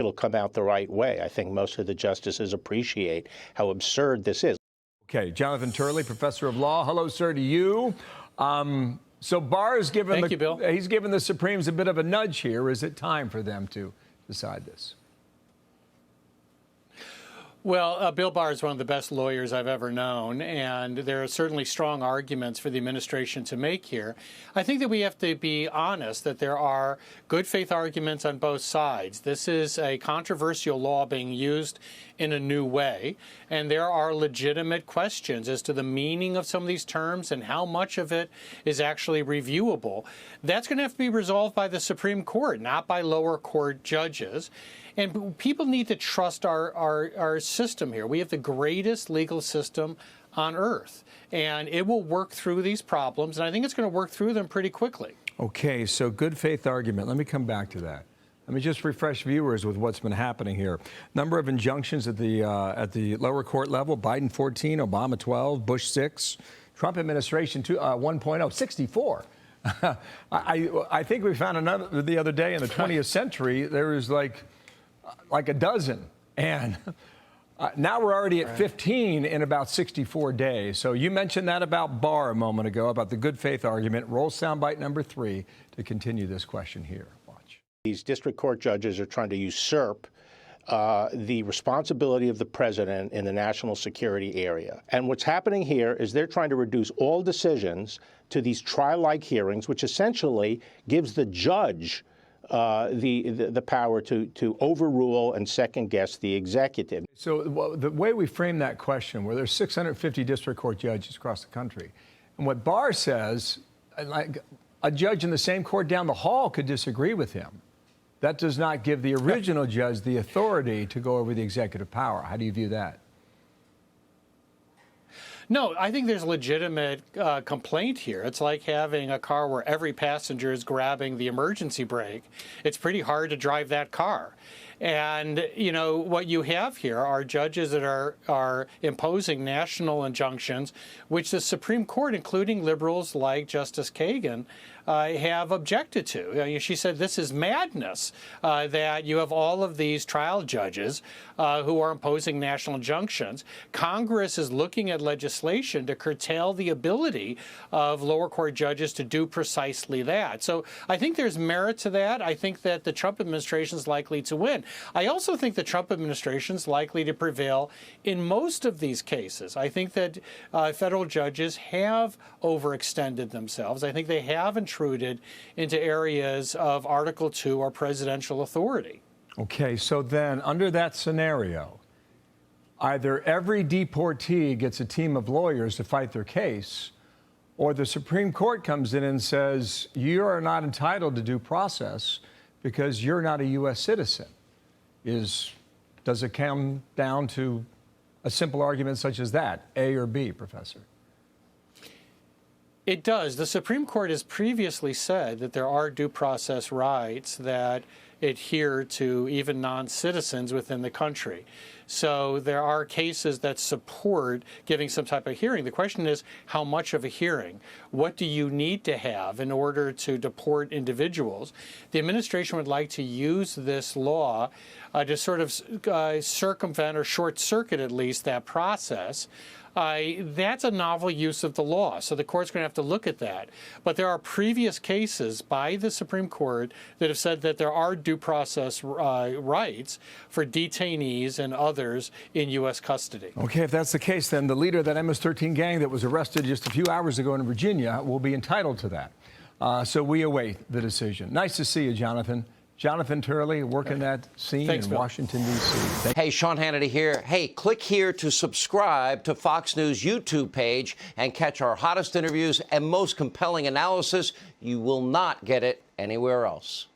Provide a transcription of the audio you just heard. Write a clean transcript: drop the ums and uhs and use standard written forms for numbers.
it'll come out the right way. I think most of the justices appreciate how absurd this is. Okay, Jonathan Turley, professor of law. Hello, sir, to you. So Barr is given he's given the Supremes a bit of a nudge here. Is it time for them to decide this? Well, Bill Barr is one of the best lawyers I've ever known, and there are certainly strong arguments for the administration to make here. I think that we have to be honest that there are good faith arguments on both sides. This is a controversial law being used in a new way, and there are legitimate questions as to the meaning of some of these terms and how much of it is actually reviewable. That's going to have to be resolved by the Supreme Court, not by lower court judges. And people need to trust our system here. We have the greatest legal system on earth, and it will work through these problems, and I think it's going to work through them pretty quickly. Okay, so good faith argument. Let me come back to that. Let me just refresh viewers with what's been happening here. Number of injunctions at the lower court level: Biden 14, Obama 12, Bush 6, Trump administration 1.0, 64. I think we found another the other day in the 20th century. There was like a dozen, and now we're already at 15 in about 64 days. So you mentioned that about Barr a moment ago, about the good faith argument. Roll soundbite number 3 to continue this question here. Watch. These district court judges are trying to usurp the responsibility of the president in the national security area. And what's happening here is they're trying to reduce all decisions to these trial-like hearings, which essentially gives the judge the power to overrule and second-guess the executive. So the way we frame that question, where there's 650 district court judges across the country, and what Barr says, like a judge in the same court down the hall could disagree with him. That does not give the original judge the authority to go over the executive power. How do you view that? No, I think there's a legitimate complaint here. It's like having a car where every passenger is grabbing the emergency brake. It's pretty hard to drive that car. And, you know, what you have here are judges that are imposing national injunctions, which the Supreme Court, including liberals like Justice Kagan, have objected to. She said this is madness, that you have all of these trial judges who are imposing national injunctions. Congress is looking at legislation to curtail the ability of lower court judges to do precisely that. So I think there's merit to that. I think that the Trump administration is likely to win. I also think the Trump administration is likely to prevail in most of these cases. I think that federal judges have overextended themselves. I think they have intruded into areas of Article 2 or presidential authority. Okay, so then under that scenario, either every deportee gets a team of lawyers to fight their case, or the Supreme Court comes in and says, you are not entitled to due process because you're not a U.S. citizen. Does it come down to a simple argument such as that, A or B, Professor? It does. The Supreme Court has previously said that there are due process rights that adhere to even non-citizens within the country. So there are cases that support giving some type of hearing. The question is, how much of a hearing? What do you need to have in order to deport individuals? The administration would like to use this law to sort of circumvent or short-circuit at least that process. That's a novel use of the law, so the court's going to have to look at that. But there are previous cases by the Supreme Court that have said that there are due process rights for detainees and others in U.S. custody. Okay, if that's the case, then the leader of that MS-13 gang that was arrested just a few hours ago in Virginia will be entitled to that. So we await the decision. Nice to see you, Jonathan. Jonathan Turley, working that scene in Washington, D.C. Hey, Sean Hannity here. Hey, click here to subscribe to Fox News YouTube page and catch our hottest interviews and most compelling analysis. You will not get it anywhere else.